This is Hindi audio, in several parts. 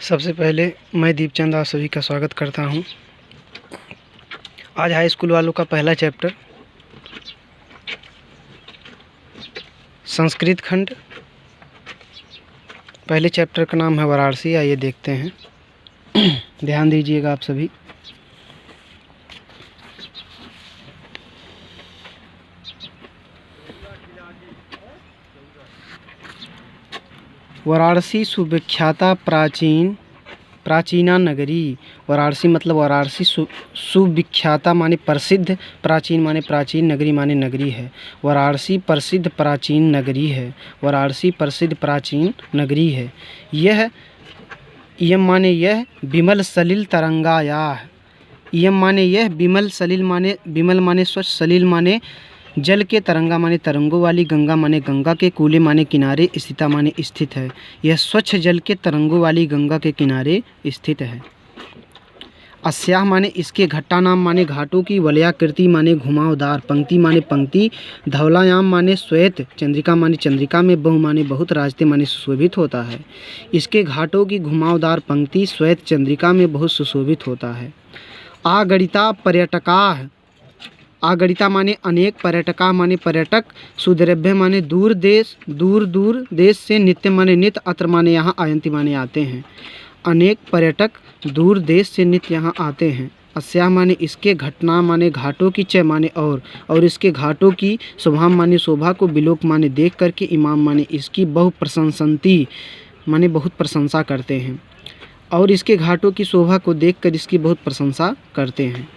सबसे पहले मैं दीपचंद आप सभी का स्वागत करता हूं। आज हाई स्कूल वालों का पहला चैप्टर संस्कृत खंड। पहले चैप्टर का नाम है वाराणसी। आइए देखते हैं। ध्यान दीजिएगा आप सभी। वाराणसी सुविख्याता प्राचीना नगरी। वाराणसी मतलब वाराणसी सुविख्याता माने प्रसिद्ध, प्राचीन माने प्राचीन, नगरी माने नगरी है। वाराणसी प्रसिद्ध प्राचीन नगरी है। वाराणसी प्रसिद्ध प्राचीन नगरी है। यह माने यह, विमल सलिल तरंगायाः। यम माने यह, विमल सलिल माने विमल माने स्वच्छ, सलिल माने जल के, तरंगा माने तरंगों वाली, गंगा माने गंगा के, कूले माने किनारे, स्थिता माने स्थित है। यह स्वच्छ जल के तरंगों वाली गंगा के किनारे स्थित है। अस्याह माने इसके, घट्टा नाम माने घाटों की, वलयाकृति माने घुमावदार, पंक्ति माने पंक्ति, धवलायाम माने श्वेत, चंद्रिका माने चंद्रिका में, बहु माने बहुत, राजते माने सुशोभित होता है। इसके घाटों की घुमावदार पंक्ति श्वेत चंद्रिका में बहुत सुशोभित होता है। आगणिता पर्यटकाः। आगणिता माने अनेक, पर्यटका माने पर्यटक, सुद्रव्य माने दूर दूर देश से, नित्य माने नित्य, अत्र माने यहाँ, आयंती माने आते हैं। अनेक पर्यटक दूर देश से नित्य यहाँ आते हैं। अस्याह माने इसके, घटना माने घाटों की, च माने और इसके घाटों की, शोभा माने शोभा को, विलोक माने देख करके, इमाम माने इसकी, बहु प्रशंसन्ति माने बहुत प्रशंसा करते हैं, और इसके घाटों की शोभा को देखकर इसकी बहुत प्रशंसा करते हैं।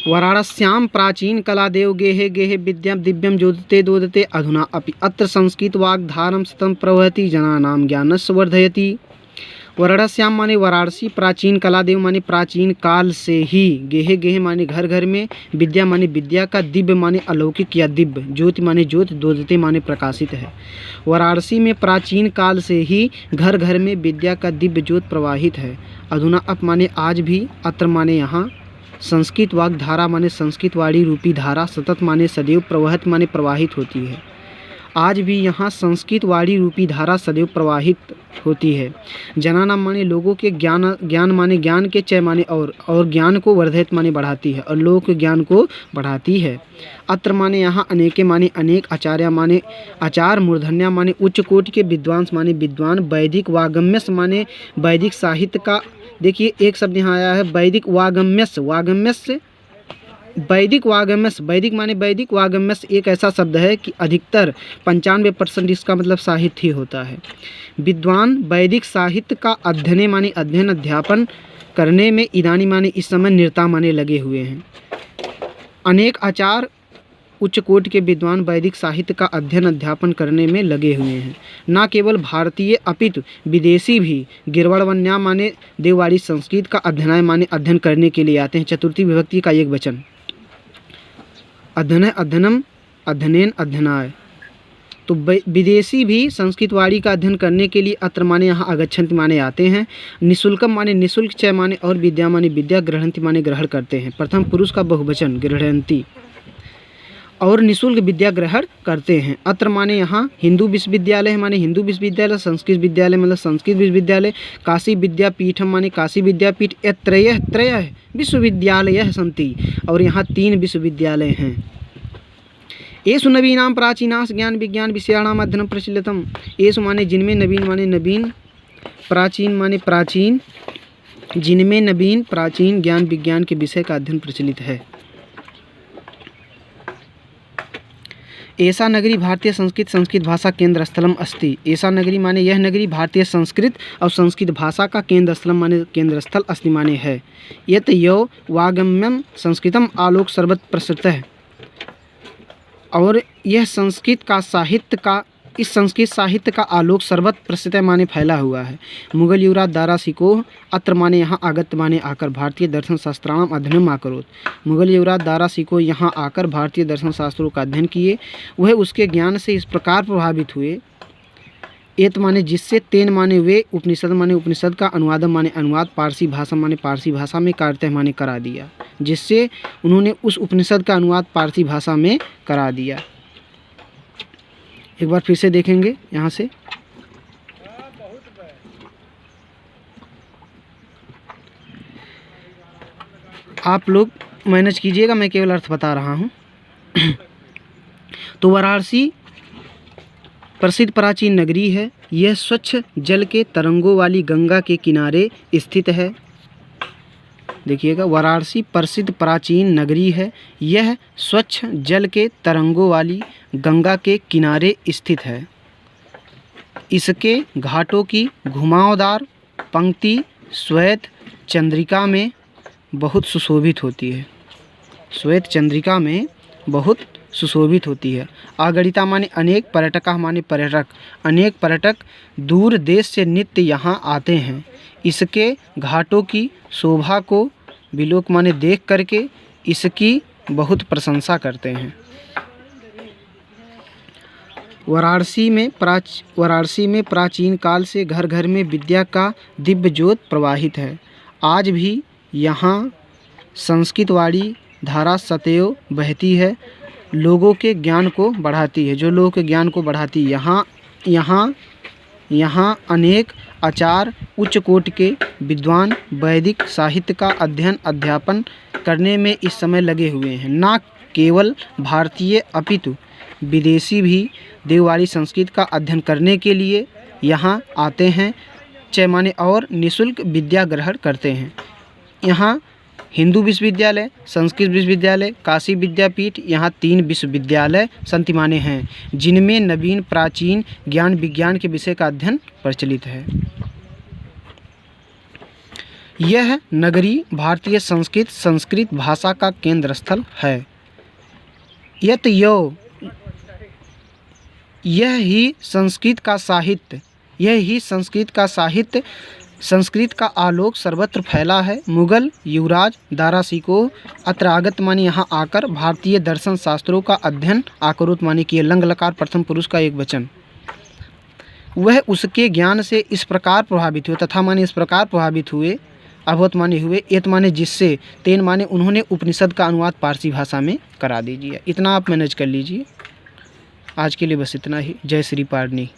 वाराणस्यां प्राचीन कला देव गेहे गेहे विद्या दिव्यम ज्योतिते दोदते अधुना अपि अत्र संस्कृत वाग्धारम सततं प्रवहति जनानां ज्ञानस्य वर्धयति। वाराणस्यां माने वाराणसी, प्राचीन कला देव माने प्राचीन काल से ही, गेहे गेहे माने घर घर में, विद्या माने विद्या का, दिव्य माने अलौकिक या दिव्य, ज्योति माने ज्योति, दोदते माने प्रकाशित है। वाराणसी में प्राचीन काल से ही घर घर में विद्या का दिव्य ज्योति प्रवाहित है। अधुना अप माने आज भी, अत्र माने यहाँ, संस्कृत वाग्धारा माने संस्कृत वाणी रूपी धारा, सतत माने सदैव, प्रवहत माने प्रवाहित होती है। आज भी यहाँ संस्कृत वाणी रूपी धारा सदैव प्रवाहित होती है। जनानाम माने लोगों के, ज्ञान माने ज्ञान के, चय माने और ज्ञान को, वर्धयत माने बढ़ाती है, और लोगों के ज्ञान को बढ़ाती है। अत्र माने यहाँ, अनेके माने अनेक, आचार्य माने आचार, मूर्धन्या माने उच्च कोटि के, विद्वांस माने विद्वान, वैदिक वागम्यस माने वैदिक साहित्य का। देखिए एक शब्द यहाँ आया है वैदिक वागम्यस, वैदिक वागम्यस, वैदिक माने वैदिक, वागम्यस एक ऐसा शब्द है कि अधिकतर 95% इसका मतलब साहित्य ही होता है। विद्वान वैदिक साहित्य का, अध्ययने माने अध्ययन, अध्यापन करने में, इदानी माने इस समय, निरता माने लगे हुए हैं। अनेक आचार, उच्च कोटि के विद्वान वैदिक साहित्य का अध्ययन अध्यापन करने में लगे हुए हैं। न केवल भारतीय अपितु विदेशी भी गिरवणवन्या माने देववाड़ी संस्कृत का, अध्ययन माने अध्ययन करने के लिए आते हैं। चतुर्थी विभक्ति का एक वचन, अध्ययन अध्ययनम, अध्ययनेन अध्ययनाय। तो विदेशी भी संस्कृत वाणी का अध्ययन करने के लिए अत्र माने यहाँ, आगच्छन्ति माने आते हैं। निःशुल्कम माने निःशुल्क, चय माने और, विद्या माने विद्या, गृह्णन्ति माने ग्रहण करते हैं। प्रथम पुरुष का बहुवचन गृह्णन्ति, और निःशुल्क विद्या ग्रहण करते हैं। अत्र माने यहाँ, हिंदू विश्वविद्यालय माने हिंदू विश्वविद्यालय, संस्कृत विद्यालय मतलब संस्कृत विश्वविद्यालय, काशी विद्यापीठम माने काशी विद्यापीठ, त्रयः विश्वविद्यालयः सन्ति, और यहाँ 3 विश्वविद्यालय हैं। येषु नवीनां प्राचीनास् ज्ञान विज्ञान विषयाणाम् अध्ययनं प्रचलितम्। येषु माने जिनमें, नवीन माने नवीन, प्राचीन माने प्राचीन, जिनमें नवीन प्राचीन ज्ञान विज्ञान के विषय का अध्ययन प्रचलित है। ऐसा नगरी भारतीय संस्कृत भाषा केंद्र स्थलम अस्ति। ऐसा नगरी माने यह नगरी, भारतीय संस्कृत और संस्कृत भाषा का केंद्र स्थलम माने केंद्र स्थल, अस्ति माने है। यत यो वागम्यम संस्कृतम आलोक सर्वत्र प्रसृत है, और यह संस्कृत का साहित्य का, इस संस्कृत साहित्य का आलोक सर्वत्र प्रसिद्ध माने फैला हुआ है। मुगल युवराज दारा सिकोह, अत्र माने यहाँ, आगत माने आकर, भारतीय दर्शन शास्त्राणाम अध्ययनम आकरोत। मुगल युवराज दारा सिकोह यहाँ आकर भारतीय दर्शन शास्त्रों का अध्ययन किए। वह उसके ज्ञान से इस प्रकार प्रभावित हुए, एत माने जिससे, तेन माने वे, उपनिषद माने उपनिषद का, अनुवादम माने अनुवाद, पारसी भाषा माने पारसी भाषा में, कार्य माने करा दिया, जिससे उन्होंने उस उपनिषद का अनुवाद पारसी भाषा में करा दिया। एक बार फिर से देखेंगे यहाँ से। आप लोग मैनेज कीजिएगा, मैं केवल अर्थ बता रहा हूँ। तो वाराणसी प्रसिद्ध प्राचीन नगरी है। यह स्वच्छ जल के तरंगों वाली गंगा के किनारे स्थित है। देखिएगा, वाराणसी प्रसिद्ध प्राचीन नगरी है। यह स्वच्छ जल के तरंगों वाली गंगा के किनारे स्थित है। इसके घाटों की घुमावदार पंक्ति श्वेत चंद्रिका में बहुत सुशोभित होती है। श्वेत चंद्रिका में बहुत सुशोभित होती है। अगणिता माने अनेक, पर्यटका माने पर्यटक। अनेक पर्यटक दूर देश से नित्य यहाँ आते हैं। इसके घाटों की शोभा को विलोक माने देख करके इसकी बहुत प्रशंसा करते हैं। वाराणसी में प्राचीन काल से घर घर में विद्या का दिव्य ज्योत प्रवाहित है। आज भी यहाँ संस्कृतवाणी धारा सदैव बहती है, लोगों के ज्ञान को बढ़ाती है। जो लोगों के ज्ञान को बढ़ाती है। यहाँ अनेक आचार्य उच्च कोटि के विद्वान वैदिक साहित्य का अध्यापन करने में इस समय लगे हुए हैं। न केवल भारतीय अपितु विदेशी भी देववाणी संस्कृत का अध्ययन करने के लिए यहाँ आते हैं माने और निःशुल्क विद्या ग्रहण करते हैं। यहाँ हिंदू विश्वविद्यालय, संस्कृत विश्वविद्यालय, काशी विद्यापीठ, यहाँ 3 विश्वविद्यालय संतिमाने हैं, जिनमें नवीन प्राचीन ज्ञान विज्ञान के विषय का अध्ययन प्रचलित है। यह नगरी भारतीय संस्कृत भाषा का केंद्र स्थल है। यह ही संस्कृत का साहित्य, संस्कृत का आलोक सर्वत्र फैला है। मुगल युवराज दारा सिकोह अत्र आगत माने यहाँ आकर भारतीय दर्शन शास्त्रों का अध्ययन आकरोत माने किए। लंग लकार प्रथम पुरुष का एक वचन। वह उसके ज्ञान से इस प्रकार प्रभावित हुए, तथा माने इस प्रकार प्रभावित हुए, अभवत माने हुए, एत माने जिससे, तेन माने उन्होंने उपनिषद का अनुवाद पारसी भाषा में करा दीजिए। इतना आप मैनेज कर लीजिए। आज के लिए बस इतना ही। जय श्री पारनी।